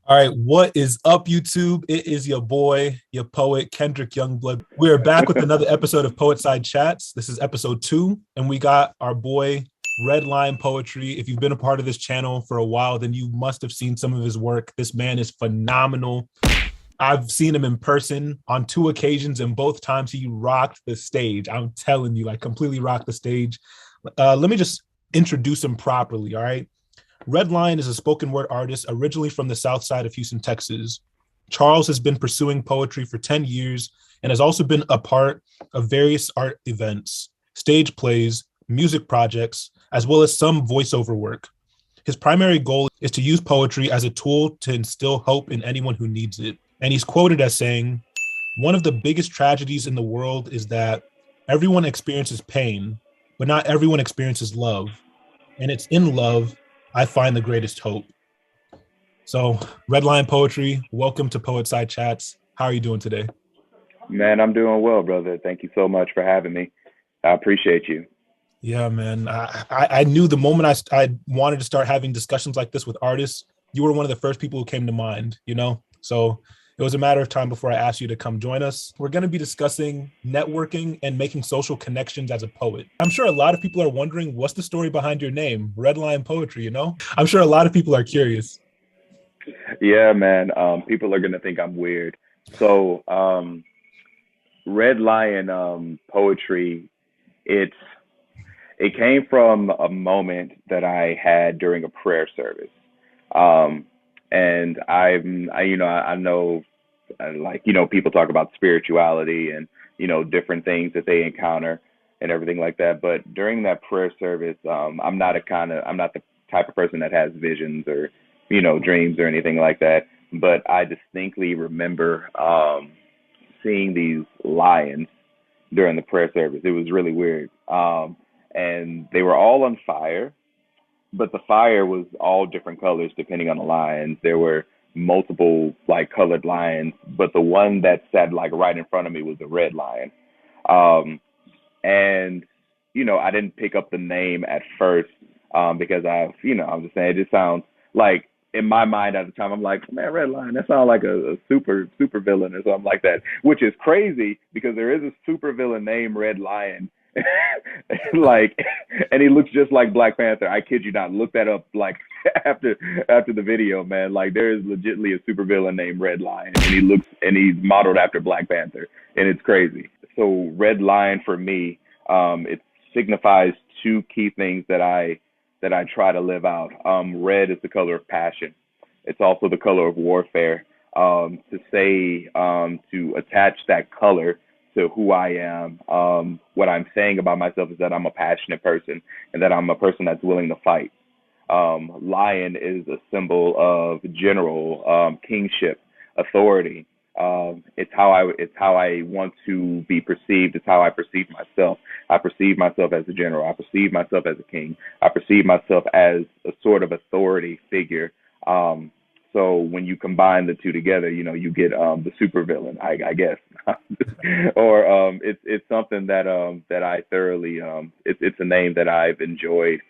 All right, what is up, YouTube? It is your boy, your poet, Kendrick Youngblood. We are back with another episode of Poetside Chats. This is episode 2, and we got our boy, Red Line Poetry. If you've been a part of this channel for a while, then you must have seen some of his work. This man is phenomenal. I've seen him in person on 2 occasions, and both times he rocked the stage. I'm telling you, like completely rocked the stage. Let me just introduce him properly, all right? Red Line is a spoken word artist originally from the south side of Houston, Texas. Charles has been pursuing poetry for 10 years and has also been a part of various art events, stage plays, music projects, as well as some voiceover work. His primary goal is to use poetry as a tool to instill hope in anyone who needs it. And he's quoted as saying, "One of the biggest tragedies in the world is that everyone experiences pain, but not everyone experiences love. And it's in love I find the greatest hope." So, Red Line Poetry, welcome to Poetside Chats. How are you doing today? Man, I'm doing well, brother. Thank you so much for having me. I appreciate you. Yeah, man. I knew the moment I wanted to start having discussions like this with artists, you were one of the first people who came to mind, you know? So it was a matter of time before I asked you to come join us. We're going to be discussing networking and making social connections as a poet. I'm sure a lot of people are wondering, what's the story behind your name, Red Line Poetry, you know? I'm sure a lot of people are curious. Yeah, man. People are gonna think I'm weird. So, Red Lion poetry. It's it came from a moment that I had during a prayer service. Um, and I know, like, people talk about spirituality and, different things that they encounter and everything like that. But during that prayer service, I'm not the type of person that has visions or, dreams or anything like that. But I distinctly remember seeing these lions during the prayer service. It was really weird. And they were all on fire, but the fire was all different colors depending on the lions. There were multiple like colored lions, but the one that sat like right in front of me was a red lion. Um, and I didn't pick up the name at first because I'm just saying it just sounds like in my mind at the time I'm like, man, red lion, that sounds like a super villain or something like that, which is crazy because there is a super villain named Red Lion. Like, and he looks just like Black Panther. I kid you not. Look that up. Like after the video, man. Like there is legitimately a supervillain named Red Lion, and he's modeled after Black Panther, and it's crazy. So Red Lion for me, it signifies 2 key things that I try to live out. Red is the color of passion. It's also the color of warfare. To attach that color to who I am. What I'm saying about myself is that I'm a passionate person and that I'm a person that's willing to fight. Lion is a symbol of general, kingship, authority. It's how I want to be perceived. It's how I perceive myself. I perceive myself as a general. I perceive myself as a king. I perceive myself as a sort of authority figure. So when you combine the two together, you get the supervillain, I guess, or it's something that I thoroughly it's a name that I've enjoyed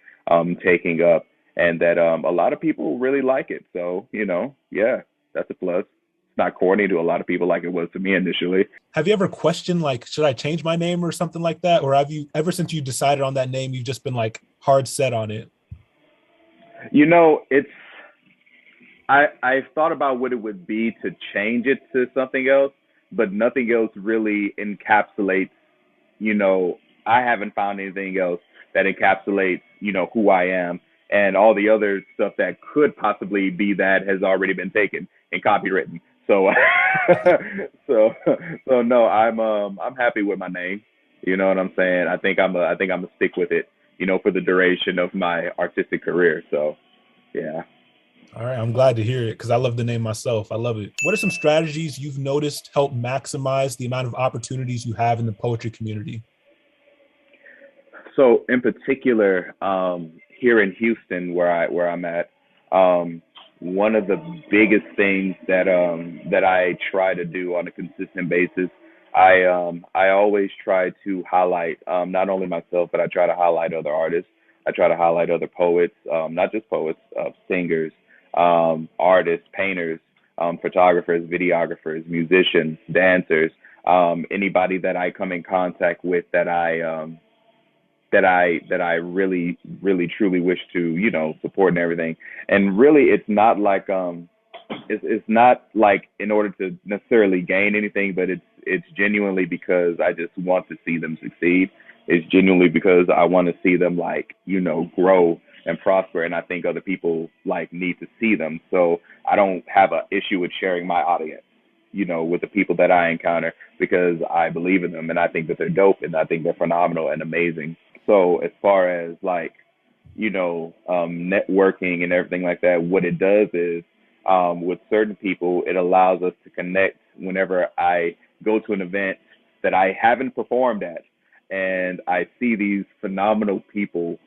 taking up, and that a lot of people really like it. So yeah, that's a plus. It's not corny to a lot of people like it was to me initially. Have you ever questioned, like, should I change my name or something like that? Or have you, ever since you decided on that name, you've just been like hard set on it? It's I've thought about what it would be to change it to something else, but nothing else really encapsulates, you know, I haven't found anything else that encapsulates, who I am, and all the other stuff that could possibly be that has already been taken and copywritten. So so so no, I'm happy with my name. You know what I'm saying? I think I'm gonna stick with it, for the duration of my artistic career. So yeah. All right, I'm glad to hear it because I love the name myself. I love it. What are some strategies you've noticed help maximize the amount of opportunities you have in the poetry community? So in particular, here in Houston, where I'm at, one of the biggest things that I try to do on a consistent basis, I always try to highlight not only myself, but I try to highlight other artists. I try to highlight other poets, not just poets, singers, artists, painters, photographers, videographers, musicians, dancers, anybody that I come in contact with that I really, really, truly wish to, support and everything. And really, it's not like in order to necessarily gain anything, but it's genuinely because I just want to see them succeed. It's genuinely because I want to see them grow and prosper, and I think other people need to see them. So I don't have an issue with sharing my audience, with the people that I encounter, because I believe in them and I think that they're dope and I think they're phenomenal and amazing. So as far as networking and everything like that, what it does is, with certain people, it allows us to connect whenever I go to an event that I haven't performed at, and I see these phenomenal people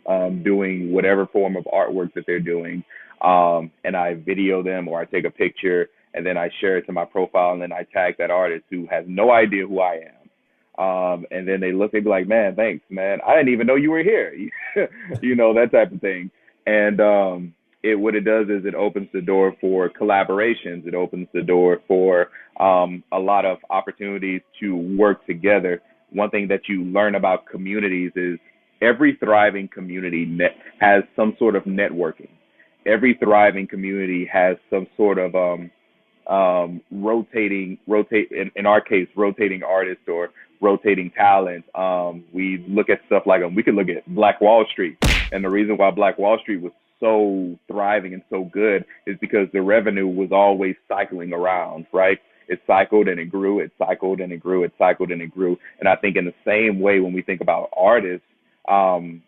doing whatever form of artwork that they're doing, and I video them or I take a picture and then I share it to my profile, and then I tag that artist who has no idea who I am. And then they be like, man, thanks, man. I didn't even know you were here. That type of thing. And what it does is it opens the door for collaborations. It opens the door for a lot of opportunities to work together. One thing that you learn about communities is every thriving community has some sort of networking. Every thriving community has some sort of in our case, rotating artists or rotating talent. We look at stuff like we could look at Black Wall Street, and the reason why Black Wall Street was so thriving and so good is because the revenue was always cycling around, right? It cycled and it grew, it cycled and it grew, it cycled and it grew. And I think in the same way, when we think about artists,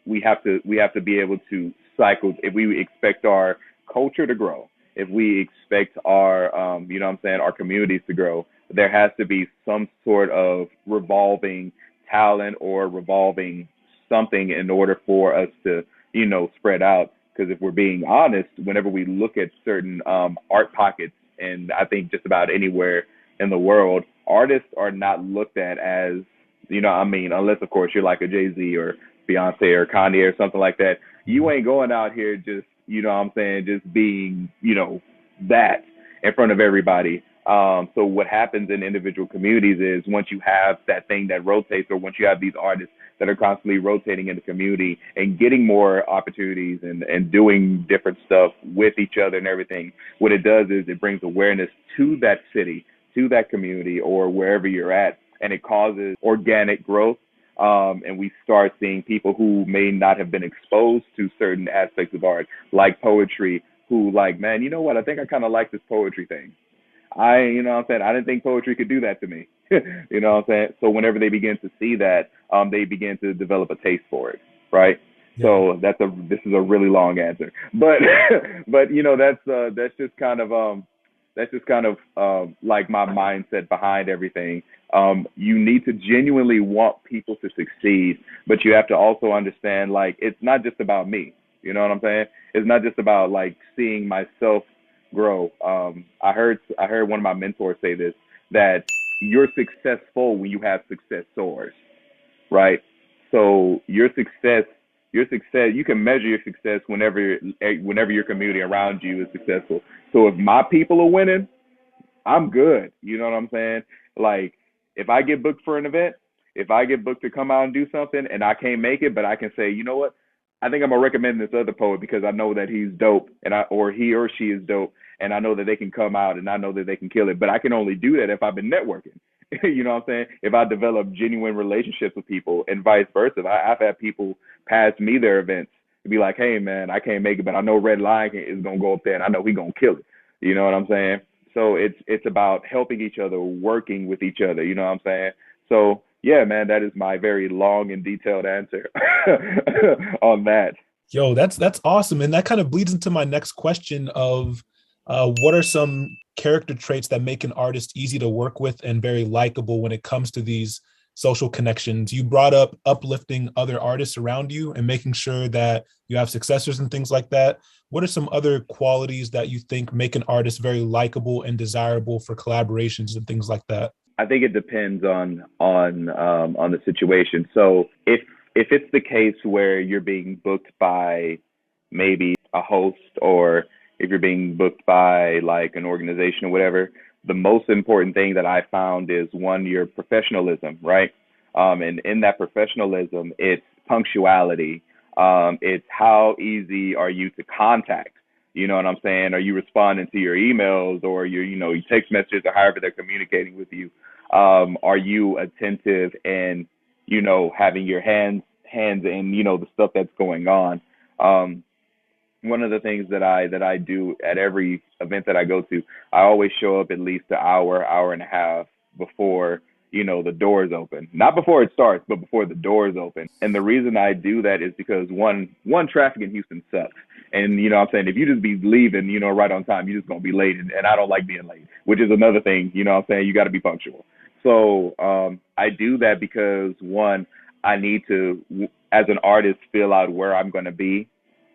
we have to be able to cycle. If we expect our culture to grow, if we expect our, our communities to grow, there has to be some sort of revolving talent or revolving something in order for us to, spread out. Because if we're being honest, whenever we look at certain art pockets, and I think just about anywhere in the world, artists are not looked at as, unless, of course, you're like a Jay-Z or Beyonce or Kanye or something like that. You ain't going out here just, just being, that in front of everybody. So what happens in individual communities is once you have that thing that rotates, or once you have these artists that are constantly rotating in the community and getting more opportunities and doing different stuff with each other and everything, what it does is it brings awareness to that city, to that community, or wherever you're at, and it causes organic growth. And we start seeing people who may not have been exposed to certain aspects of art, like poetry, who man, you know what? I think I kind of like this poetry thing. I didn't think poetry could do that to me. So whenever they begin to see that, they begin to develop a taste for it, right? Yeah. So this is a really long answer, but that's just kind of like my mindset behind everything. You need to genuinely want people to succeed, but you have to also understand, it's not just about me. You know what I'm saying? It's not just about seeing myself grow. I heard one of my mentors say this, that you're successful when you have successors, right? So your success, you can measure your success whenever your community around you is successful. So if my people are winning, I'm good. You know what I'm saying? If I get booked for an event, if I get booked to come out and do something and I can't make it, but I can say, you know what? I think I'm gonna recommend this other poet because I know that he's dope, or he or she is dope, and I know that they can come out and I know that they can kill it. But I can only do that if I've been networking. You know what I'm saying? If I develop genuine relationships with people, and vice versa. I've had people pass me their events and be like, "Hey, man, I can't make it, but I know Red Lion is gonna go up there, and I know he's gonna kill it." You know what I'm saying? So it's about helping each other, working with each other. You know what I'm saying? So yeah, man, that is my very long and detailed answer on that. Yo, that's awesome. And that kind of bleeds into my next question of what are some character traits that make an artist easy to work with and very likable when it comes to these social connections? You brought up uplifting other artists around you and making sure that you have successors and things like that. What are some other qualities that you think make an artist very likable and desirable for collaborations and things like that? I think it depends on the situation. So if it's the case where you're being booked by maybe a host, or if you're being booked by like an organization or whatever, the most important thing that I found is one, your professionalism, right? And in that professionalism, it's punctuality. It's how easy are you to contact? You know what I'm saying? Are you responding to your emails or your text messages or however they're communicating with you? Are you attentive and, having your hands in, the stuff that's going on? One of the things that I do at every event that I go to, I always show up at least an hour and a half before, the doors open. Not before it starts, but before the doors open. And the reason I do that is because one traffic in Houston sucks. And I'm saying, if you just be leaving, right on time, you're just gonna be late. And I don't like being late, which is another thing, I'm saying, you gotta be punctual. So I do that because one, I need to, as an artist, feel out where I'm gonna be.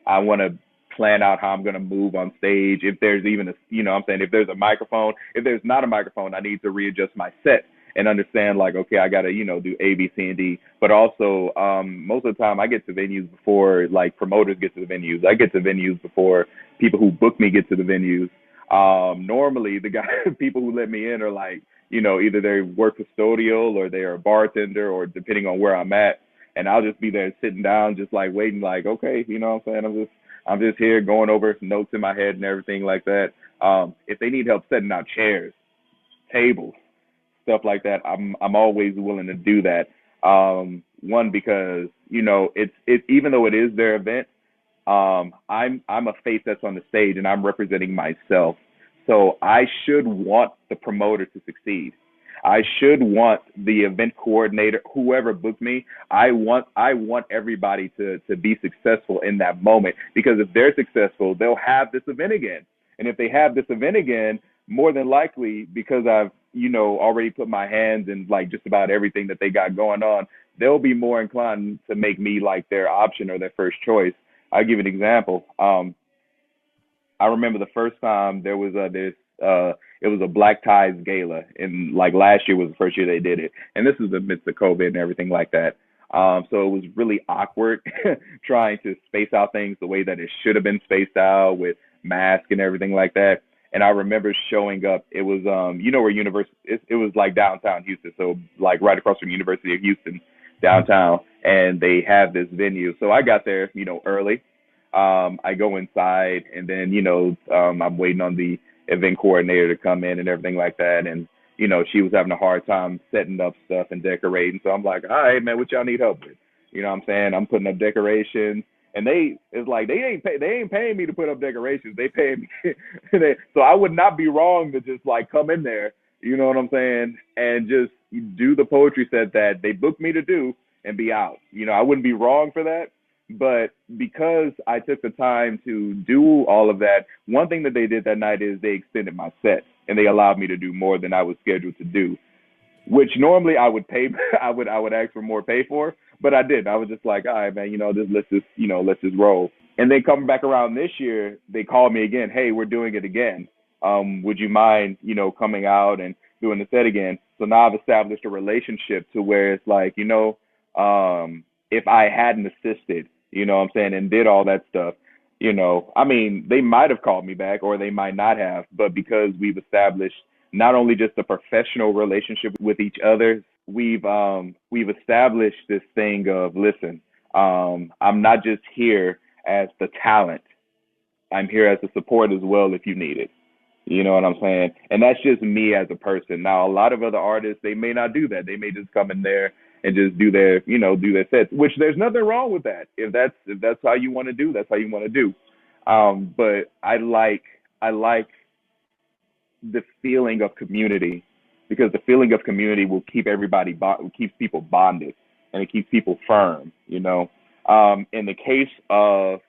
I want to plan out how I'm going to move on stage. If there's even if there's a microphone, if there's not a microphone, I need to readjust my set and understand like, okay, I got to, do A, B, C, and D. But also, most of the time I get to venues before like promoters get to the venues. I get to venues before people who book me get to the venues. Normally people who let me in are like, either they work custodial or they are a bartender or depending on where I'm at. And I'll just be there sitting down, just like waiting, like, okay, you know what I'm saying? I'm just here going over notes in my head and everything like that. If they need help setting out chairs, tables, stuff like that, I'm always willing to do that. One, because it's even though it is their event, I'm a face that's on the stage and I'm representing myself. So I should want the promoter to succeed. I should want the event coordinator, whoever booked me. I want everybody to be successful in that moment, because if they're successful, they'll have this event again. And if they have this event again, more than likely, because I've, already put my hands in like just about everything that they got going on, they'll be more inclined to make me like their option or their first choice. I'll give you an example. I remember the first time there was it was a Black Ties Gala, and like last year was the first year they did it, and this was amidst the COVID and everything like that. So it was really awkward trying to space out things the way that it should have been spaced out with masks and everything like that. And I remember showing up. It was where it was like downtown Houston, so like right across from University of Houston downtown, and they have this venue. So I got there, early. I go inside, and then I'm waiting on the event coordinator to come in and everything like that. And, she was having a hard time setting up stuff and decorating. So I'm like, all right, man, what y'all need help with? You know what I'm saying? I'm putting up decorations, and it's like, they ain't paying me to put up decorations. They pay me. So I would not be wrong to just like come in there, you know what I'm saying? And just do the poetry set that they booked me to do and be out. I wouldn't be wrong for that. But because I took the time to do all of that, one thing that they did that night is they extended my set and they allowed me to do more than I was scheduled to do, which normally I would pay. I would ask for more pay for, but I didn't. I was just like, all right, man, let's just roll. And then coming back around this year, they called me again. Hey, we're doing it again. Would you mind, coming out and doing the set again? So now I've established a relationship to where it's like, if I hadn't assisted, and did all that stuff, they might have called me back or they might not have, but because we've established not only just a professional relationship with each other, we've established this thing of, listen, I'm not just here as the talent. I'm here as the support as well if you need it. You know what I'm saying? And that's just me as a person. Now, a lot of other artists, they may not do that. They may just come in there and just do their sets, which there's nothing wrong with that. If that's how you want to do, that's how you want to do. But I like the feeling of community, because the feeling of community will keep keeps people bonded, and it keeps people firm. In the case of,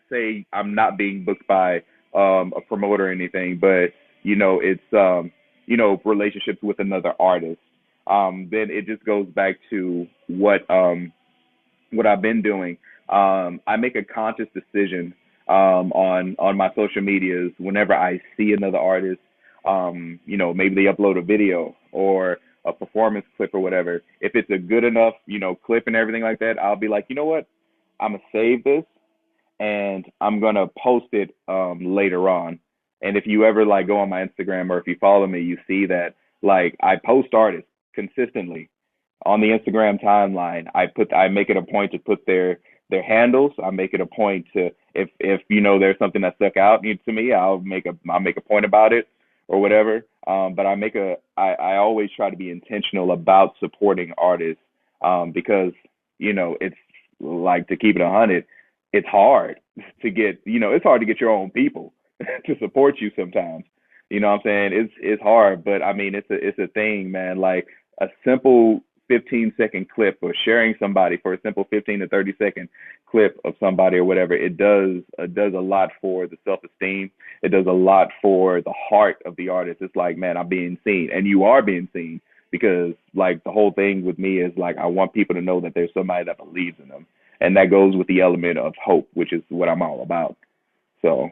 say, I'm not being booked by a promoter or anything, but it's relationships with another artist. Then it just goes back to what I've been doing. I make a conscious decision on my social medias whenever I see another artist. Maybe they upload a video or a performance clip or whatever. If it's a good enough, clip and everything like that, I'll be like, you know what? I'm gonna save this, and I'm gonna post it later on. And if you ever like go on my Instagram or if you follow me, you see that like I post artists consistently on the Instagram timeline. I make it a point to put their handles. I make it a point to if there's something that stuck out to me, I'll make a point about it or whatever. But I always try to be intentional about supporting artists because it's like, to keep it 100, it's hard it's hard to get your own people to support you sometimes. You know what I'm saying? It's hard, but I mean it's a thing, man. Like a simple 15-second clip or sharing somebody for a simple 15 to 30-second clip of somebody or whatever, it does a lot for the self-esteem. It does a lot for the heart of the artist. It's like, man, I'm being seen, and you are being seen, because like the whole thing with me is like I want people to know that there's somebody that believes in them, and that goes with the element of hope, which is what I'm all about. So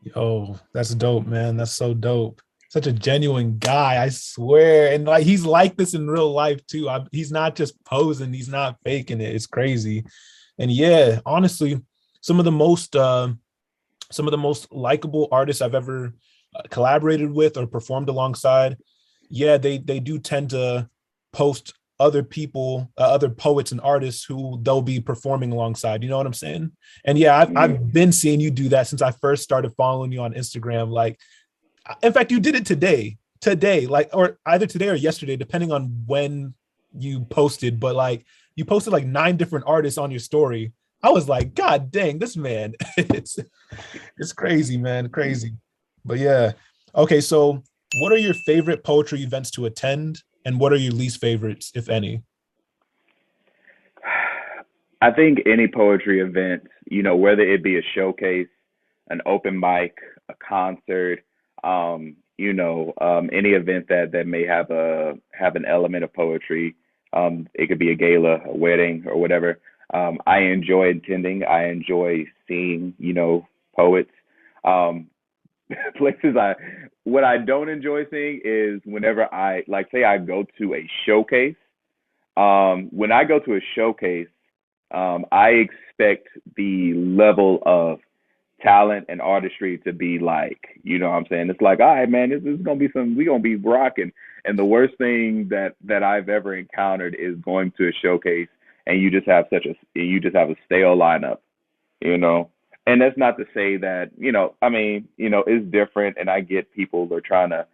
Yo, that's dope, man. That's so dope. Such a genuine guy, I swear. And like he's like this in real life too. He's not just posing, he's not faking it. It's crazy. And yeah, honestly, some of the most likable artists I've ever collaborated with or performed alongside, yeah, they do tend to post other people, other poets and artists who they'll be performing alongside. You know what I'm saying? And yeah, I've been seeing you do that since I first started following you on Instagram. Like, in fact, you did it today, like, or either today or yesterday, depending on when you posted. But like, you posted like 9 different artists on your story. I was like, God dang, this man, it's crazy, man, crazy. But yeah, okay. So, what are your favorite poetry events to attend, and what are your least favorites, if any? I think any poetry event, whether it be a showcase, an open mic, a concert, any event that may have an element of poetry. It could be a gala, a wedding, or whatever. I enjoy attending. I enjoy seeing, poets. Um, places what I don't enjoy seeing is whenever I like, say I go to a showcase. When I go to a showcase, I expect the level of talent and artistry to be like, what I'm saying? It's like, all right, man, this is gonna be we gonna be rocking. And the worst thing that I've ever encountered is going to a showcase and you just have a stale lineup, you know. And that's not to say that, it's different, and I get people are trying to,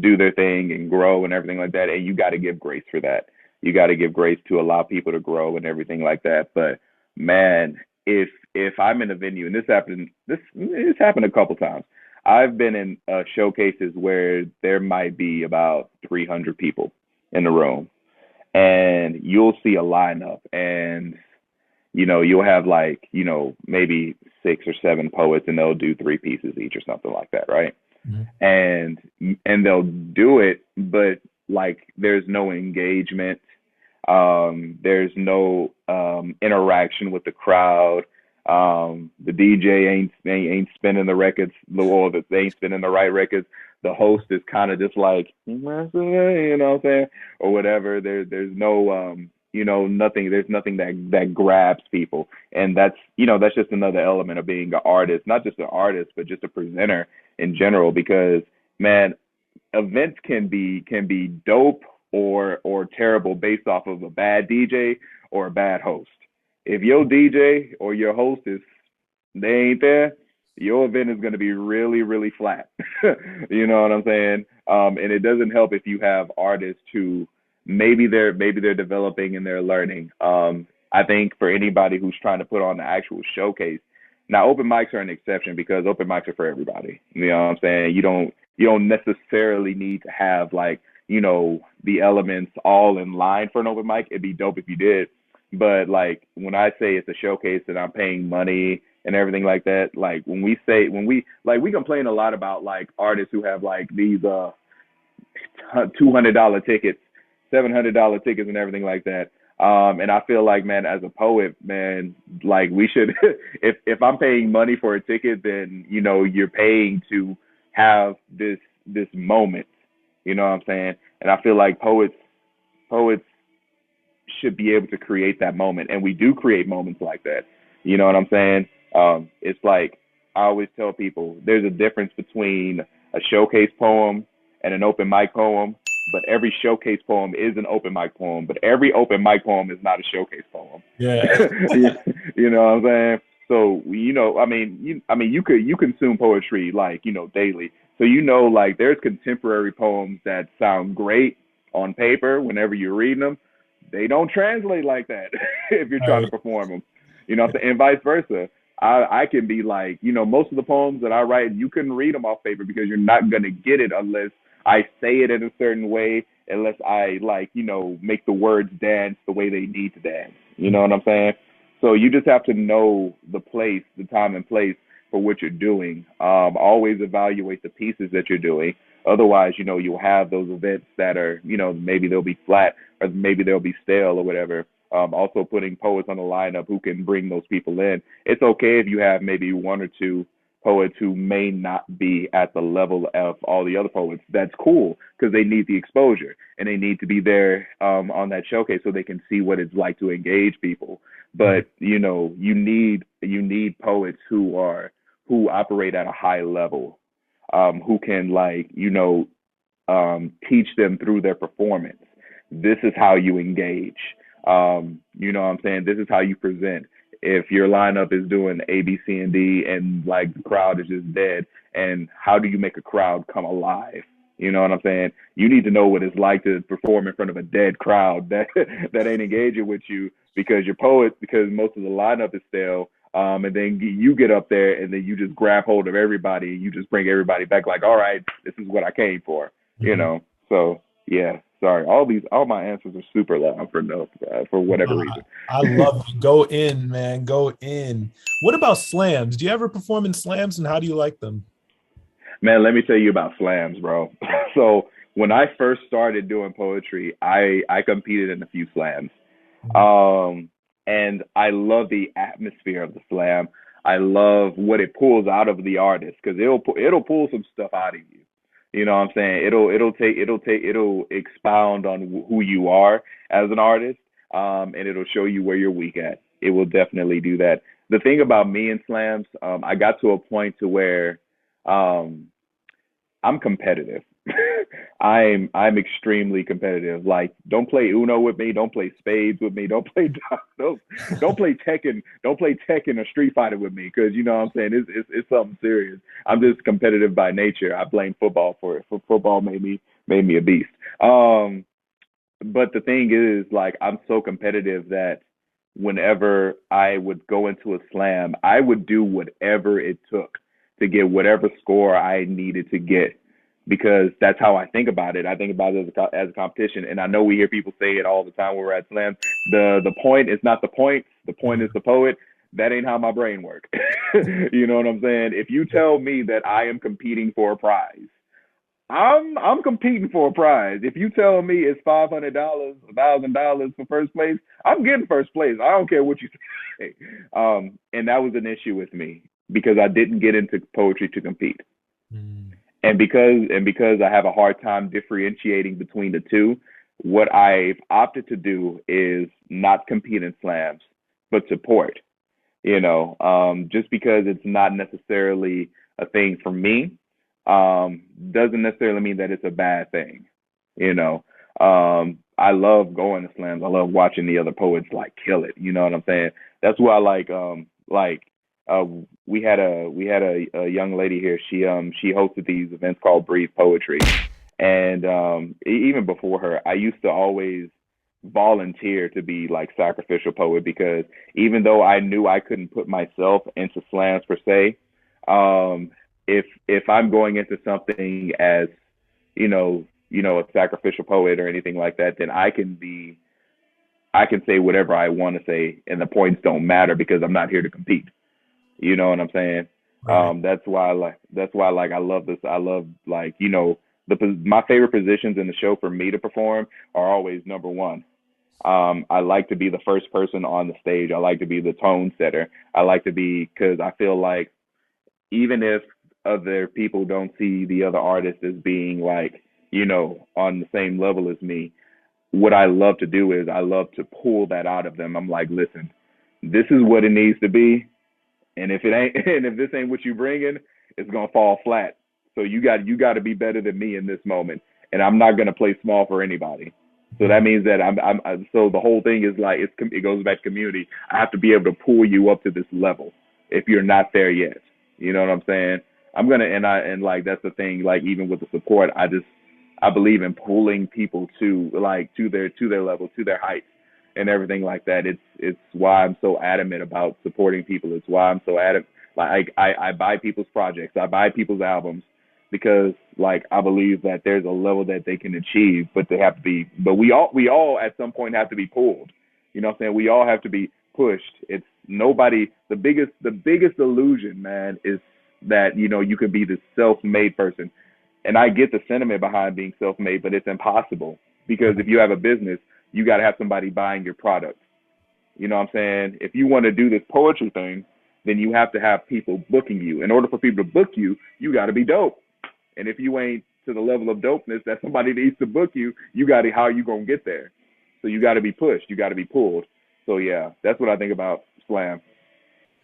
do their thing and grow and everything like that, and you got to give grace for that. You got to give grace to allow people to grow and everything like that. But man, if I'm in a venue, and this happened a couple times. I've been in showcases where there might be about 300 people in the room, and you'll see a lineup, and you'll have like, maybe 6 or 7 poets, and they'll do 3 pieces each or something like that, right? Mm-hmm. And they'll do it, but like there's no engagement. There's no interaction with the crowd. The DJ ain't spinning the records, or they ain't spinning the right records. The host is kind of just like, you know what I'm saying, or whatever. There's no nothing. There's nothing that grabs people, and that's just another element of being an artist, not just an artist, but just a presenter in general. Because man, events can be dope or terrible based off of a bad DJ or a bad host. If your DJ or your host they ain't there, your event is going to be really, really flat. You know what I'm saying? And it doesn't help if you have artists who maybe they're developing and they're learning. I think for anybody who's trying to put on the actual showcase, now open mics are an exception because open mics are for everybody. You know what I'm saying? You don't necessarily need to have like, the elements all in line for an open mic. It'd be dope if you did. But like when I say it's a showcase and I'm paying money and everything like that, like we complain a lot about like artists who have like these $200 tickets, $700 tickets and everything like that. And I feel like, man, as a poet, man, like we should, if I'm paying money for a ticket, then, you're paying to have this moment, you know what I'm saying? And I feel like poets should be able to create that moment. And we do create moments like that. You know what I'm saying? It's like I always tell people there's a difference between a showcase poem and an open mic poem, but every showcase poem is an open mic poem, but every open mic poem is not a showcase poem. Yeah. You know what I'm saying? So you consume poetry like daily, so like there's contemporary poems that sound great on paper whenever you're reading them. They don't translate like that if you're trying to Right. perform them. And vice versa. I can be like, most of the poems that I write, you couldn't read them off paper because you're not gonna get it unless I say it in a certain way, unless I make the words dance the way they need to dance. You know what I'm saying? So you just have to know the place, the time and place for what you're doing. Always evaluate the pieces that you're doing. Otherwise, you'll have those events that are, maybe they'll be flat or maybe they'll be stale or whatever. Also putting poets on the lineup who can bring those people in. It's okay if you have maybe one or two poets who may not be at the level of all the other poets. That's cool because they need the exposure and they need to be there on that showcase so they can see what it's like to engage people. But you need poets who operate at a high level, who can teach them through their performance. This is how you engage. You know what I'm saying? This is how you present. If your lineup is doing A, B, C, and D, and like the crowd is just dead, and how do you make a crowd come alive? You know what I'm saying? You need to know what it's like to perform in front of a dead crowd that that ain't engaging with you because your poet, because most of the lineup is stale. And then you get up there and then you just grab hold of everybody and you just bring everybody back like, all right, this is what I came for, So yeah, sorry. All my answers are super loud for whatever reason. I love it. Go in, man. Go in. What about slams? Do you ever perform in slams and how do you like them? Man, let me tell you about slams, bro. So when I first started doing poetry, I competed in a few slams. And I love the atmosphere of the slam. I love what it pulls out of the artist because it'll pull some stuff out of you. You know what I'm saying? It'll expound on who you are as an artist, and it'll show you where you're weak at. It will definitely do that. The thing about me and slams, I got to a point to where I'm competitive. I'm extremely competitive. Like, don't play Uno with me. Don't play spades with me. Don't play don't play Tekken. Don't play Tekken or Street Fighter with me because you know what I'm saying. It's something serious. I'm just competitive by nature. I blame football for it. Football made me a beast. But the thing is, like, I'm so competitive that whenever I would go into a slam, I would do whatever it took to get whatever score I needed to get because that's how I think about it. I think about it as a competition. And I know we hear people say it all the time when we're at slams. The point is not the point. The point is the poet. That ain't how my brain works. You know what I'm saying? If you tell me that I am competing for a prize, I'm competing for a prize. If you tell me it's $500, $1,000 for first place, I'm getting first place. I don't care what you say. And that was an issue with me because I didn't get into poetry to compete. And because I have a hard time differentiating between the two, what I've opted to do is not compete in slams, but support. Just because it's not necessarily a thing for me, doesn't necessarily mean that it's a bad thing. I love going to slams. I love watching the other poets like kill it. You know what I'm saying? That's why I we had a young lady here. She hosted these events called Breathe Poetry, and even before her, I used to always volunteer to be like sacrificial poet because even though I knew I couldn't put myself into slams per se, if I'm going into something as a sacrificial poet or anything like that, then I can say whatever I want to say, and the points don't matter because I'm not here to compete. You know what I'm saying? Right. That's why I love this. I love my favorite positions in the show for me to perform are always number one. I like to be the first person on the stage. I like to be the tone setter. I like to be, because I feel like even if other people don't see the other artists as being on the same level as me, what I love to do is I love to pull that out of them. I'm like, listen, this is what it needs to be. And if it ain't, and if this ain't what you bringing, it's gonna fall flat. So you got to be better than me in this moment, and I'm not gonna play small for anybody. So that means that I'm so the whole thing is like it goes back to community. I have to be able to pull you up to this level if you're not there yet. You know what I'm saying? I'm gonna and like that's the thing. Like even with the support, I believe in pulling people to their level, to their heights, and everything like that. It's why I'm so adamant about supporting people. It's why I'm so adamant. Like I buy people's projects, I buy people's albums, because like I believe that there's a level that they can achieve, but they have to be. But we all at some point have to be pulled. You know what I'm saying? We all have to be pushed. It's nobody. The biggest illusion, man, is that you could be this self-made person. And I get the sentiment behind being self-made, but it's impossible, because if you have a business, you got to have somebody buying your product. You know what I'm saying? If you want to do this poetry thing, then you have to have people booking you. In order for people to book you, you got to be dope. And if you ain't to the level of dopeness that somebody needs to book you, how are you going to get there? So you got to be pushed. You got to be pulled. So yeah, that's what I think about slam.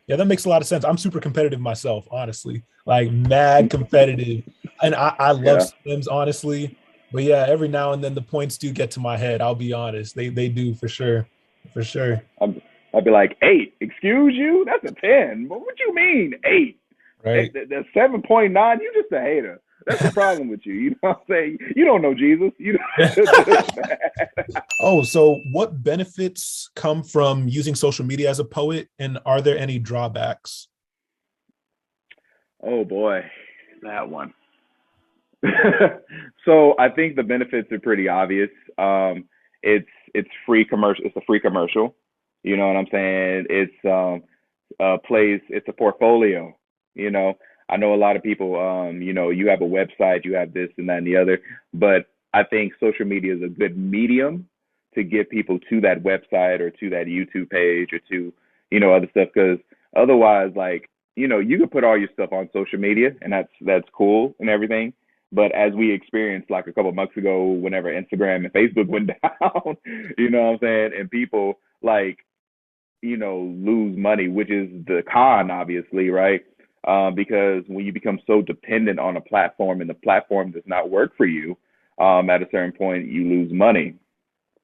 Yeah, that makes a lot of sense. I'm super competitive myself, honestly, like mad competitive. And I love slams, honestly. But yeah, every now and then the points do get to my head. I'll be honest. They do for sure. For sure. I'd be like, 8, excuse you? That's a 10. But what you mean 8? Right. That's 7.9. You just a hater. That's the problem with you. You know what I'm saying? You don't know Jesus. You don't. Oh, so what benefits come from using social media as a poet, and are there any drawbacks? Oh boy, that one. So I think the benefits are pretty obvious. It's free commercial. It's a free commercial. You know what I'm saying? It's it's a portfolio. I know a lot of people, you have a website, you have this and that and the other, but I think social media is a good medium to get people to that website or to that YouTube page or to, other stuff. Because otherwise, like, you can put all your stuff on social media, and that's cool and everything. But as we experienced like a couple of months ago, whenever Instagram and Facebook went down, you know what I'm saying? And people like, lose money, which is the con, obviously, right? Because when you become so dependent on a platform and the platform does not work for you, at a certain point, you lose money.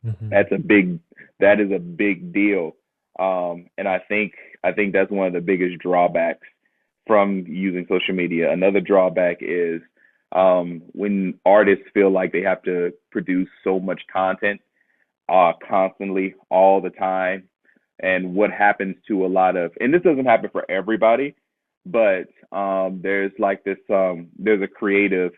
Mm-hmm. That is a big deal. And I think that's one of the biggest drawbacks from using social media. Another drawback is when artists feel like they have to produce so much content constantly all the time. And what happens to a lot of, and this doesn't happen for everybody, but there's like this, there's a creative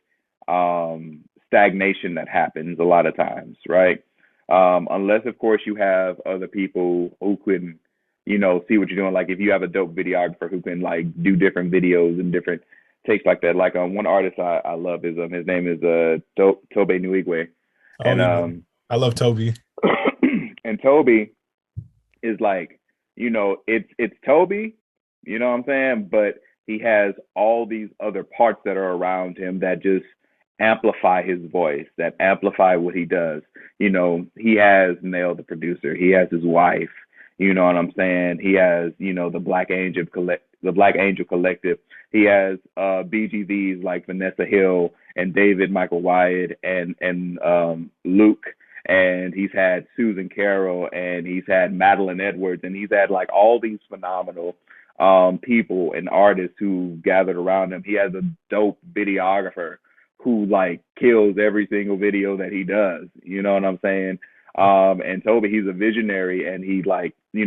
stagnation that happens a lot of times, right? Unless, of course, you have other people who can, see what you're doing. Like if you have a dope videographer who can like do different videos and different takes like that. Like one artist I love is his name is Tobe Nuigwe. And I love Toby. And Toby is like, it's Toby, you know what I'm saying? But he has all these other parts that are around him that just amplify his voice, that amplify what he does. He has Nail the producer. He has his wife. You know what I'm saying? He has, the Black Angel Collective. He has BGVs like Vanessa Hill and David Michael Wyatt and Luke. And he's had Susan Carroll, and he's had Madeline Edwards, and he's had like all these phenomenal people and artists who gathered around him. He has a dope videographer who like kills every single video that he does. You know what I'm saying? And Toby, he's a visionary, and he like, he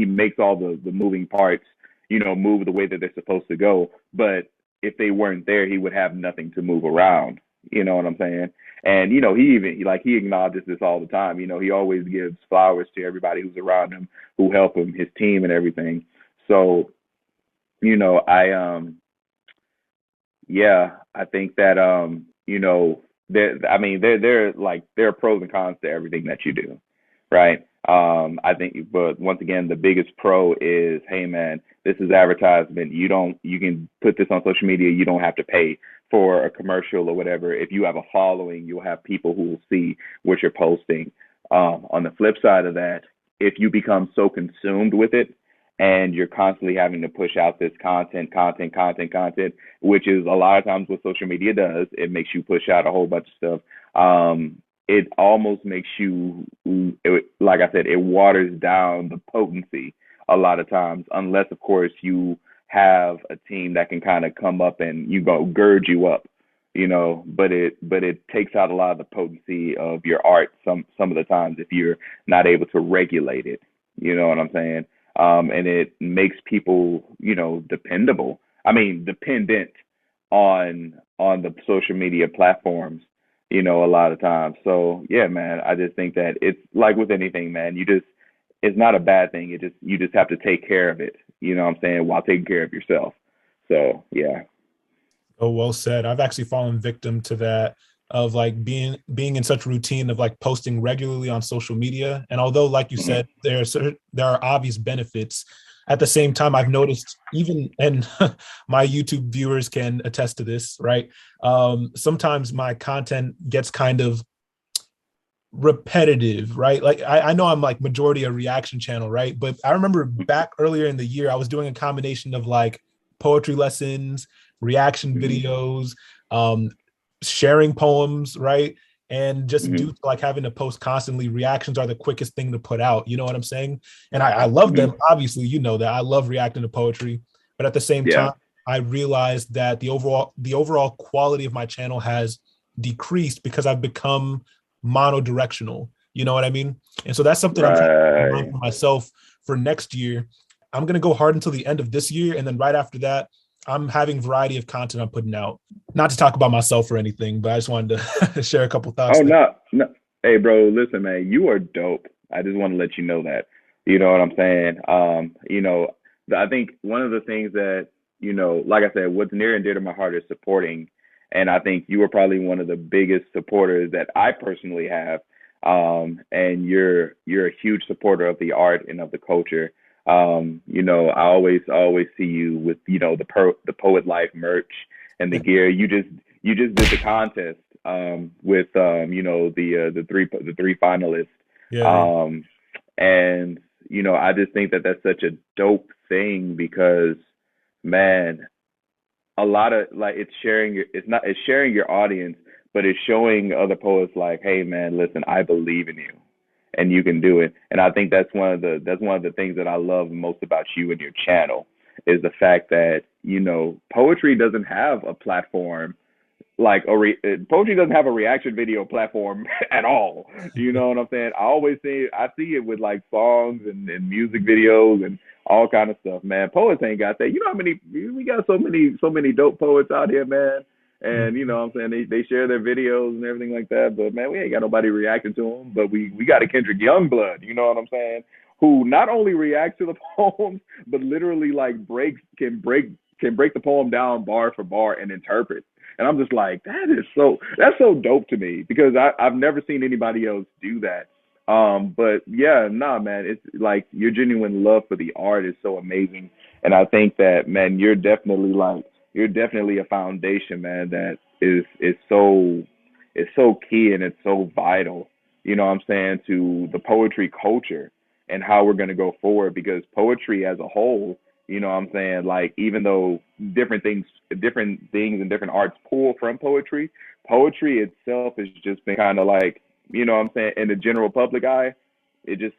makes all the moving parts, move the way that they're supposed to go. But if they weren't there, he would have nothing to move around. You know what I'm saying? And, he acknowledges this all the time. He always gives flowers to everybody who's around him, who help him, his team and everything. So, I think that, there are pros and cons to everything that you do. Right. I think, but once again, the biggest pro is, hey man, this is advertisement. You can put this on social media. You don't have to pay for a commercial or whatever. If you have a following, you'll have people who will see what you're posting. On the flip side of that, if you become so consumed with it and you're constantly having to push out this content, which is a lot of times what social media does. It makes you push out a whole bunch of stuff. It almost makes you, like I said, it waters down the potency a lot of times, unless of course you have a team that can kind of come up and gird you up, but it takes out a lot of the potency of your art some of the times if you're not able to regulate it. You know what I'm saying? And it makes people, dependent on the social media platforms, a lot of times. So yeah, man, I just think that it's like with anything, man, it's not a bad thing. You just have to take care of it, what I'm saying, while taking care of yourself. So yeah. Oh, well said. I've actually fallen victim to that, of like being in such a routine of like posting regularly on social media. And although, like you said, there are obvious benefits, at the same time, I've noticed, even, and my YouTube viewers can attest to this, right? Sometimes my content gets kind of repetitive, right? Like I know I'm like majority a reaction channel, right? But I remember back earlier in the year, I was doing a combination of like poetry lessons, reaction videos, sharing poems, right? And just due to like having to post constantly, reactions are the quickest thing to put out. You know what I'm saying? And I love them. Obviously, you know that I love reacting to poetry, but at the same time, I realized that the overall quality of my channel has decreased because I've become monodirectional. You know what I mean? And so that's something I'm trying to learn for myself for next year. I'm going to go hard until the end of this year. And then right after that, I'm having variety of content I'm putting out. Not to talk about myself or anything, but I just wanted to share a couple thoughts. Oh, no. Hey, bro, listen, man, you are dope. I just want to let you know that. You know what I'm saying? I think one of the things that, like I said, what's near and dear to my heart is supporting. And I think you are probably one of the biggest supporters that I personally have. And you're a huge supporter of the art and of the culture. I always see you with, the Poet Life merch and the gear. You just did the contest with the three finalists. Yeah. And I just think that that's such a dope thing because, man, a lot of like it's sharing your audience, but it's showing other poets like, hey man, listen, I believe in you and you can do it. And I think that's one of the things that I love most about you and your channel is the fact that, poetry doesn't have a platform like poetry doesn't have a reaction video platform at all. You know what I'm saying? I see it with like songs and music videos and all kind of stuff, man. Poets ain't got that. You know how many we got so many dope poets out here, man. And you know what I'm saying, they share their videos and everything like that, but man, we ain't got nobody reacting to them. But we got a Kendrick Youngblood, you know what I'm saying, who not only reacts to the poems, but literally like can break the poem down bar for bar and interpret. And I'm just like, that's so dope to me because I've never seen anybody else do that. But yeah, nah, man, it's like your genuine love for the art is so amazing. And I think that, man, you're definitely a foundation, man, that is so key and it's so vital, you know what I'm saying, to the poetry culture and how we're going to go forward, because poetry as a whole, you know what I'm saying, like, even though different things and different arts pull from poetry itself has just been kind of like, you know what I'm saying, in the general public eye, it just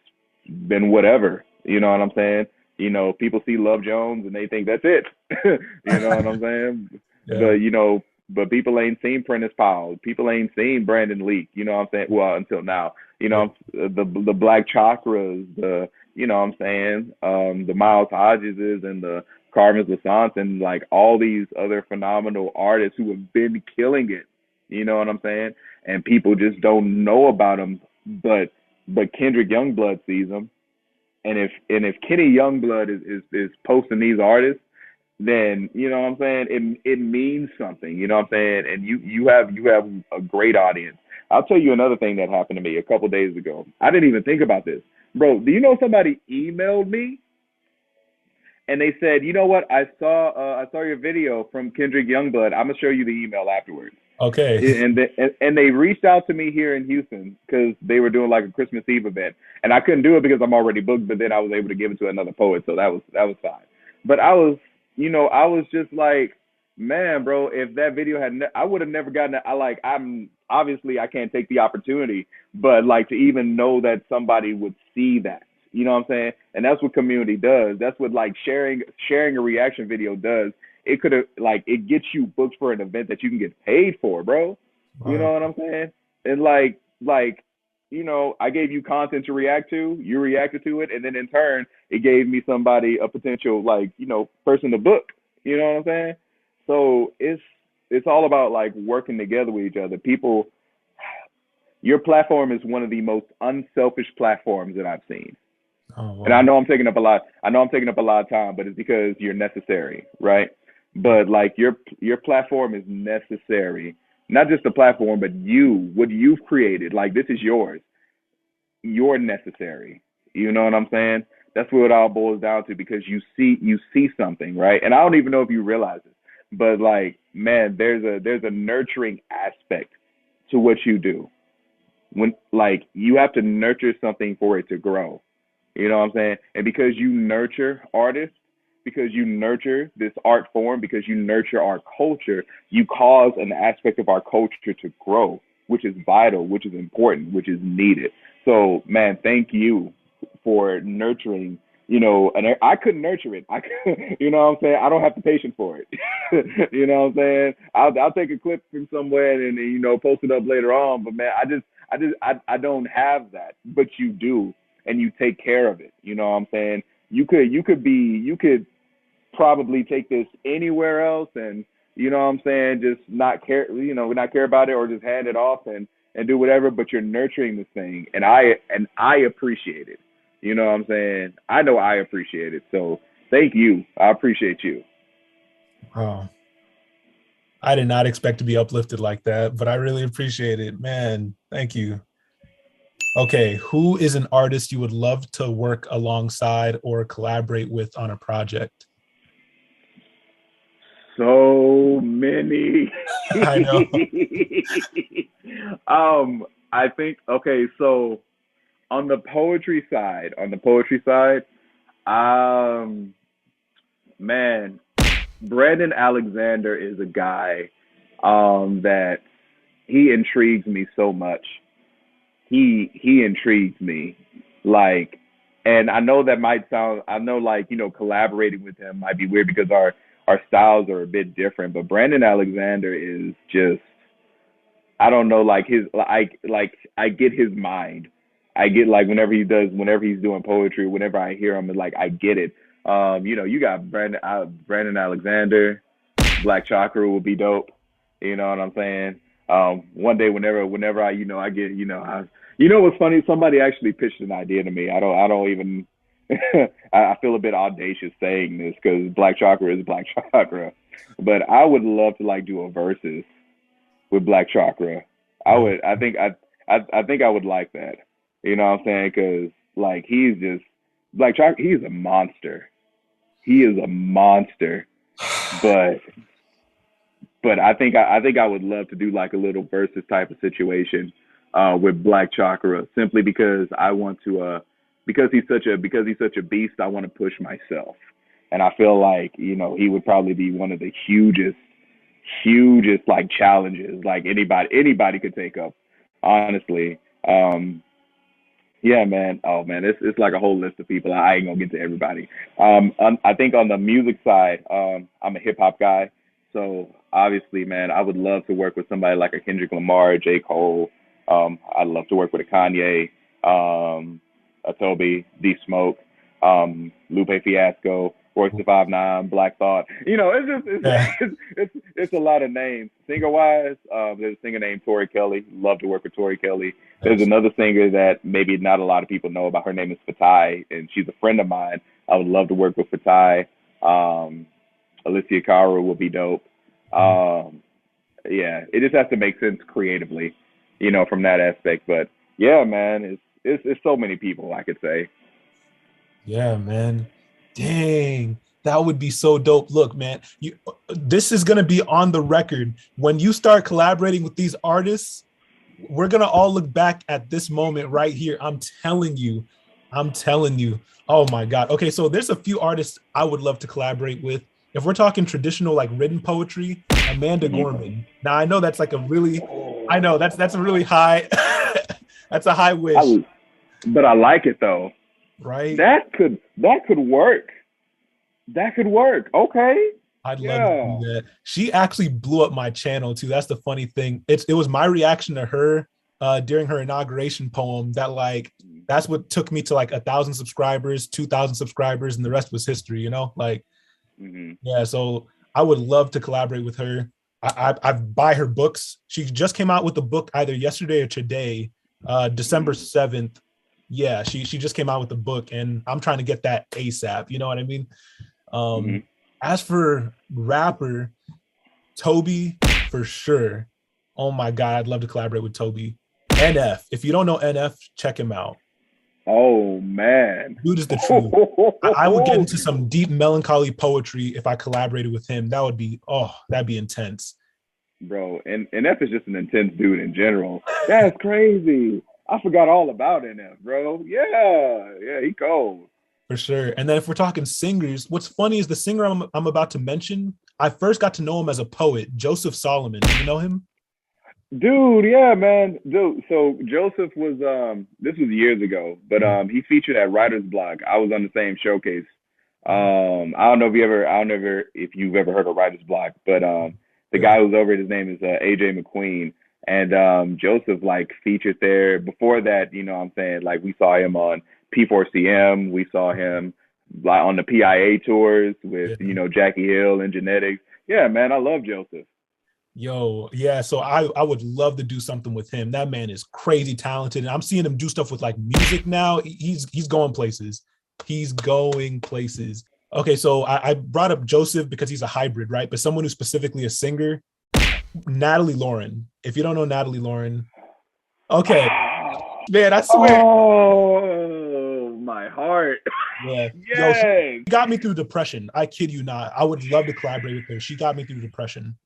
been whatever, you know what I'm saying? People see Love Jones and they think that's it. You know what I'm saying? Yeah. But people ain't seen Prentice Powell. People ain't seen Brandon Leak, you know what I'm saying? Well, until now, the Black Chakras, you know what I'm saying? The Miles Hodgeses and the Carmen Lasants and like all these other phenomenal artists who have been killing it. You know what I'm saying? And people just don't know about them, but Kendrick Youngblood sees them. And if Kenny Youngblood is posting these artists, then you know what I'm saying, it means something, you know what I'm saying? And you have a great audience. I'll tell you another thing that happened to me a couple days ago. I didn't even think about this. Bro, do you know somebody emailed me and they said, you know what, I saw your video from Kendrick Youngblood. I'm gonna show you the email afterwards. Okay. And they reached out to me here in Houston because they were doing like a Christmas Eve event, and I couldn't do it because I'm already booked. But then I was able to give it to another poet, so that was fine. But I was just like, man, bro, if that video had, I would have never gotten it. I'm obviously I can't take the opportunity, but like to even know that somebody would see that, you know what I'm saying? And that's what community does. That's what like sharing a reaction video does. It could have like it gets you booked for an event that you can get paid for, bro. You Wow. know what I'm saying? And I gave you content to react to, you reacted to it, and then in turn, it gave me somebody a potential person to book. You know what I'm saying? So it's all about like working together with each other. People, your platform is one of the most unselfish platforms that I've seen. Oh And I wow. know I'm taking up a lot. I know I'm taking up a lot of time, but it's because you're necessary, right? But like your platform is necessary. Not just the platform, but what you've created. Like this is yours. You're necessary. You know what I'm saying? That's what it all boils down to because you see something, right? And I don't even know if you realize it, but like, man, there's a nurturing aspect to what you do. When like you have to nurture something for it to grow. You know what I'm saying? And because you nurture artists, because you nurture this art form, because you nurture our culture, you cause an aspect of our culture to grow, which is vital, which is important, which is needed. So, man, thank you for nurturing. And I couldn't nurture it. I could, you know what I'm saying? I don't have the patience for it. You know what I'm saying? I'll take a clip from somewhere and post it up later on. But man, I don't have that. But you do, and you take care of it. You know what I'm saying? You could probably take this anywhere else and what I'm saying, just not care about it or just hand it off and do whatever, but you're nurturing this thing and I appreciate it. You know what I'm saying? I know I appreciate it. So thank you. I appreciate you. Wow. I did not expect to be uplifted like that, but I really appreciate it. Man, thank you. Okay, who is an artist you would love to work alongside or collaborate with on a project? So many. I know. I think okay, so on the poetry side, um man, Brandon Alexander is a guy that he intrigues me so much. He intrigues me. Like and I know that might sound I know like, collaborating with him might be weird because our styles are a bit different, but Brandon Alexander is just I don't know, like I get his mind. I get like whenever he's doing poetry, whenever I hear him, like I get it. You got Brandon Alexander, Black Chakra would be dope. You know what I'm saying? One day, whenever I get, what's funny? Somebody actually pitched an idea to me. I don't even. I feel a bit audacious saying this because Black Chakra is Black Chakra, but I would love to like do a verses with Black Chakra. I Really? would. I think I would like that. You know what I'm saying? Because like he's just Black Chakra. He's a monster. He is a monster. But I think I would love to do like a little versus type of situation with Black Chakra simply because I want to because he's such a beast. I want to push myself, and I feel like he would probably be one of the hugest like challenges like anybody could take up. Honestly, yeah, man. Oh man, it's like a whole list of people. I ain't gonna get to everybody. I think on the music side, I'm a hip hop guy, so obviously, man, I would love to work with somebody like a Kendrick Lamar, J. Cole. I'd love to work with a Kanye, a Toby, D Smoke, Lupe Fiasco, Royce the 5'9", Black Thought. It's just Yeah. it's a lot of names. Singer wise, there's a singer named Tori Kelly. Love to work with Tori Kelly. There's Nice. another singer that maybe not a lot of people know about. Her name is Fatai, and she's a friend of mine. I would love to work with Fatai. Alicia Cara would be dope. Mhm. Yeah, it just has to make sense creatively, from that aspect. But yeah, man, it's so many people I could say. Yeah, man. Dang. That would be so dope. Look, man, this is gonna be on the record. When you start collaborating with these artists, we're gonna all look back at this moment right here. I'm telling you. I'm telling you. Oh my God. Okay, so there's a few artists I would love to collaborate with. If we're talking traditional, like written poetry, Amanda Gorman. Now I know that's like a really, I know that's a really high, that's a high wish, But I like it though. right? That could work. That could work. Okay. I'd love to Yeah. do that. She actually blew up my channel too. That's the funny thing. It was my reaction to her during her inauguration poem that like that's what took me to like 1,000 subscribers, 2,000 subscribers, and the rest was history. You know, like yeah. So I would love to collaborate with her. I buy her books. She just came out with a book either yesterday or today, December 7th. Yeah, she just came out with the book, and I'm trying to get that ASAP. You know what I mean? As for rapper, Toby, for sure. Oh my God, I'd love to collaborate with Toby. NF. If you don't know NF, check him out. Oh man. Dude is the truth. I would get into some deep melancholy poetry if I collaborated with him. That'd be intense. Bro, and NF is just an intense dude in general. That's crazy. I forgot all about NF, bro. Yeah, he cold. For sure. And then if we're talking singers, what's funny is the singer I'm about to mention, I first got to know him as a poet, Joseph Solomon. Do you know him? Dude, yeah, man. Dude, so Joseph was this was years ago, but he featured at Writer's Block. I was on the same showcase. I don't know if you've ever heard of Writer's Block, but the guy who's over it, his name is AJ McQueen. And Joseph like featured there. Before that, you know what I'm saying? Like we saw him on P4CM, we saw him like on the PIA tours with, you know, Jackie Hill and Genetics. Yeah, man, I love Joseph. Yo, yeah. So I would love to do something with him. That man is crazy talented. And I'm seeing him do stuff with like music now. He's going places. He's going places. Okay, so I brought up Joseph because he's a hybrid, right? But someone who's specifically a singer, Natalie Lauren. If you don't know Natalie Lauren, okay. Man, I swear. Oh, my heart. Yeah. Yes. Yo, she got me through depression. I kid you not. I would love to collaborate with her. She got me through depression.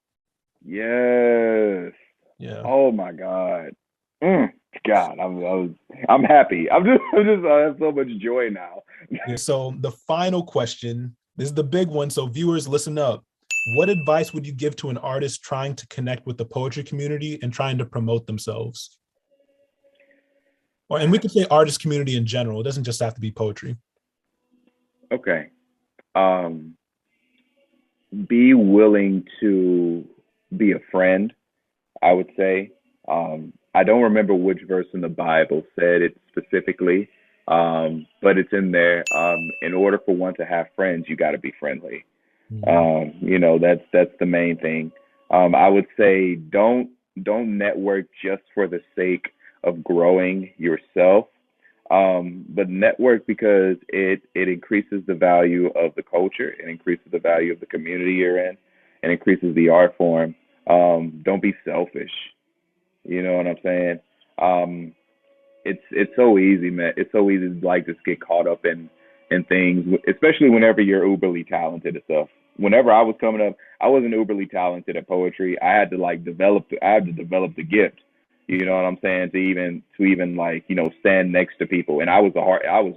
Yes. Yeah. Oh my God. God, I'm happy. I have so much joy now. Yeah, so the final question, this is the big one. So viewers, listen up. What advice would you give to an artist trying to connect with the poetry community and trying to promote themselves? And we could say artist community in general. It doesn't just have to be poetry. Okay. Be willing to be a friend, I would say. I don't remember which verse in the Bible said it specifically, but it's in there. In order for one to have friends, you got to be friendly. You know, that's the main thing. I would say don't network just for the sake of growing yourself, but network because it increases the value of the culture, it increases the value of the community you're in, and increases the art form. Don't be selfish. You know what I'm saying? It's so easy, man. It's so easy to like just get caught up in things, especially whenever you're uberly talented and stuff. Whenever I was coming up, I wasn't uberly talented at poetry. I had to develop the gift. You know what I'm saying? To even like, you know, stand next to people. And I was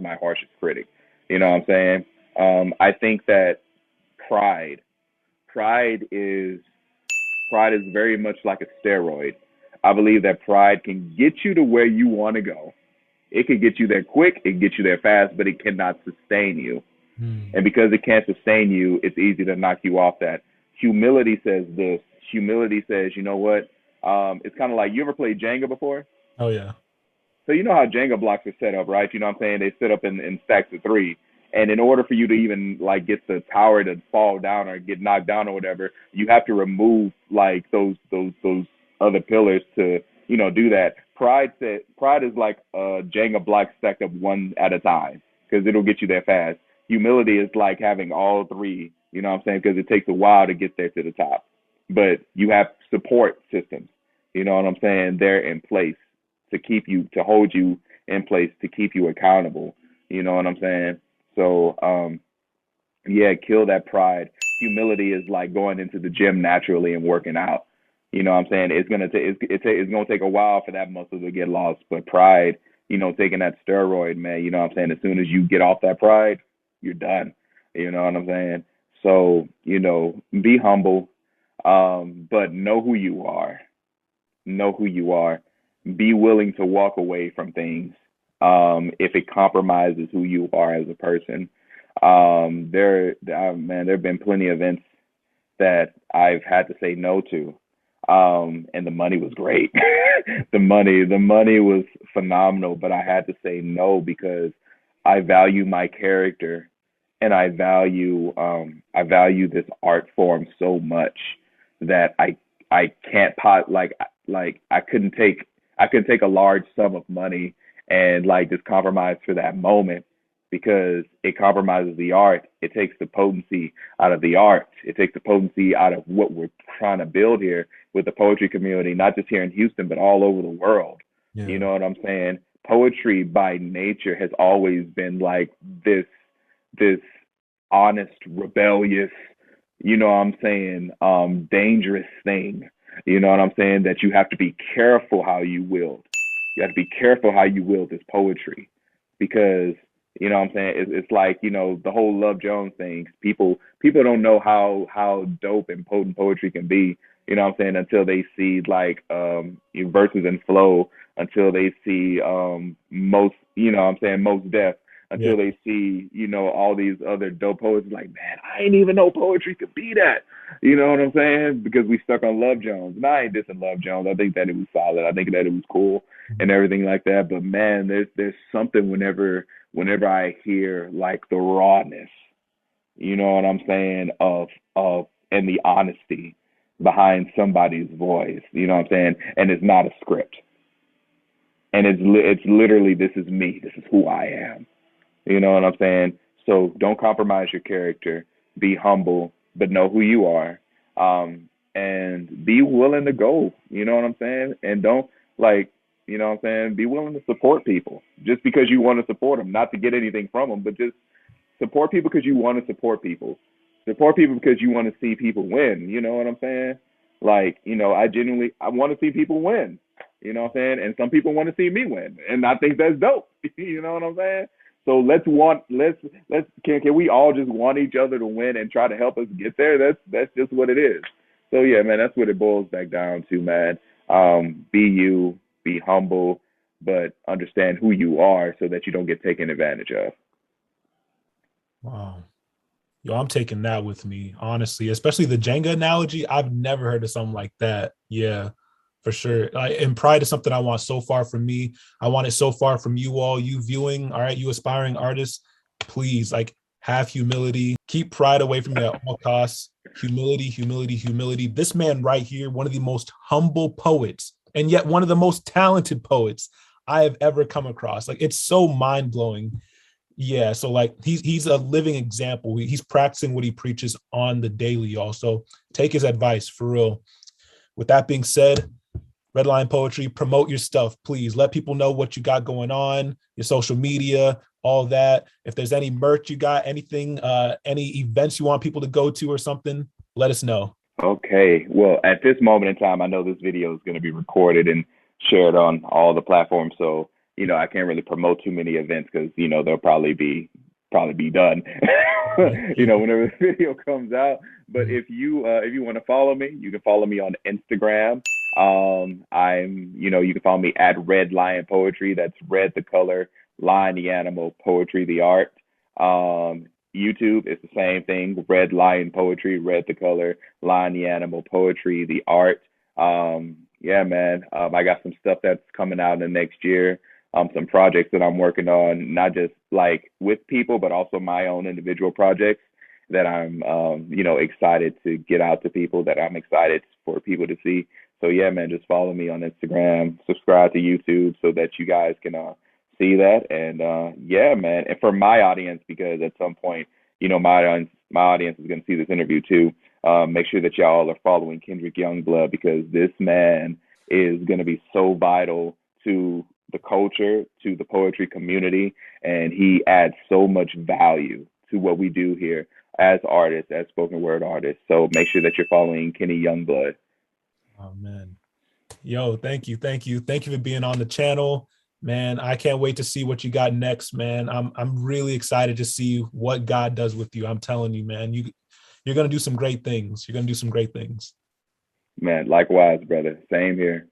my harshest critic. You know what I'm saying? I think that pride is very much like a steroid. I believe that pride can get you to where you want to go. It can get you there quick, it can get you there fast, but it cannot sustain you. And because it can't sustain you, it's easy to knock you off that. Humility says this. Humility says, you know what? It's kind of like, you ever played Jenga before? Oh, yeah. So you know how Jenga blocks are set up, right? You know what I'm saying? They set up in stacks of 3. And in order for you to even like get the tower to fall down or get knocked down or whatever, you have to remove like those other pillars to, you know, do that. Pride is like a Jenga block stacked up one at a time because it'll get you there fast. Humility is like having all 3, you know what I'm saying? Because it takes a while to get there to the top. But you have support systems, you know what I'm saying? They're in place to hold you in place, to keep you accountable. You know what I'm saying? So Yeah, kill that pride. Humility is like going into the gym naturally and working out. You know what I'm saying? It's gonna take a while for that muscle to get lost, but pride, taking that steroid, man, you know what I'm saying? As soon as you get off that pride, you're done. You know what I'm saying? So, be humble, but know who you are. Know who you are. Be willing to walk away from things if it compromises who you are as a person. Man, there have been plenty of events that I've had to say no to, and the money was great. The money was phenomenal, but I had to say no because I value my character, and I value this art form so much that I can't like I couldn't take a large sum of money and like just compromise for that moment because it compromises the art. It takes the potency out of the art. It takes the potency out of what we're trying to build here with the poetry community, not just here in Houston, but all over the world. You Yeah. know what I'm saying? Poetry by nature has always been like this honest, rebellious, what I'm saying, dangerous thing. You know what I'm saying? That you have to be careful how you wield. You have to be careful how you wield this poetry because what I'm saying, it's like the whole Love Jones thing. People don't know how dope and potent poetry can be. You know what I'm saying, until they see like verses and flow, until they see most what I'm saying, most deaf, Yeah. until they see all these other dope poets. Like, man, I ain't even know poetry could be that. You know what I'm saying? Because we stuck on Love Jones. And I ain't dissing Love Jones. I think that it was solid. I think that it was cool and everything like that. But man, there's something whenever I hear like the rawness, you know what I'm saying, of and the honesty behind somebody's voice, you know what I'm saying? And it's not a script. And it's literally, this is me. This is who I am. You know what I'm saying? So don't compromise your character. Be humble, but know who you are. And be willing to go. You know what I'm saying? And don't like, what I'm saying? Be willing to support people just because you want to support them, not to get anything from them, but just support people because you want to support people. Support people because you want to see people win. You know what I'm saying? Like, I want to see people win. You know what I'm saying? And some people want to see me win, and I think that's dope. You know what I'm saying? So can we all just want each other to win and try to help us get there? That's just what it is. So yeah, man, that's what it boils back down to, man. Be you, be humble, but understand who you are so that you don't get taken advantage of. Wow. Yo, I'm taking that with me, honestly, especially the Jenga analogy. I've never heard of something like that. Yeah, for sure. And pride is something I want so far from me. I want it so far from you all, you viewing, all right, you aspiring artists. Please, like, have humility. Keep pride away from you at all costs. Humility, humility, humility. This man right here, one of the most humble poets, and yet one of the most talented poets I have ever come across. Like, it's so mind-blowing. Yeah, so like he's a living example. He's practicing what he preaches on the daily, y'all. So take his advice for real. With that being said, Redline Poetry, promote your stuff, please. Let people know what you got going on, your social media, all that. If there's any merch you got, anything, any events you want people to go to or something, let us know. Okay. Well, at this moment in time, I know this video is going to be recorded and shared on all the platforms. So, I can't really promote too many events because, they'll probably be done, whenever the video comes out. But if you want to follow me, you can follow me on Instagram. You can follow me at Red Lion Poetry. That's red, the color, lion, the animal, poetry, the art. YouTube is the same thing. Red Lion Poetry, red the color, lion the animal, poetry the art. Yeah, man. I got some stuff that's coming out in the next year. Some projects that I'm working on, not just like with people, but also my own individual projects that I'm, excited to get out to people, that I'm excited for people to see. So yeah, man, just follow me on Instagram, subscribe to YouTube so that you guys can see that. And yeah, man. And for my audience, because at some point, my audience is going to see this interview too. Make sure that y'all are following Kendrick Youngblood because this man is going to be so vital to the culture, to the poetry community, and he adds so much value to what we do here. as artists, as spoken word artists. So make sure that you're following Kenny Youngblood. Oh man. Yo, thank you. Thank you. Thank you for being on the channel. Man, I can't wait to see what you got next, man. I'm really excited to see what God does with you. I'm telling you, man. You're gonna do some great things. You're gonna do some great things. Man, likewise, brother. Same here.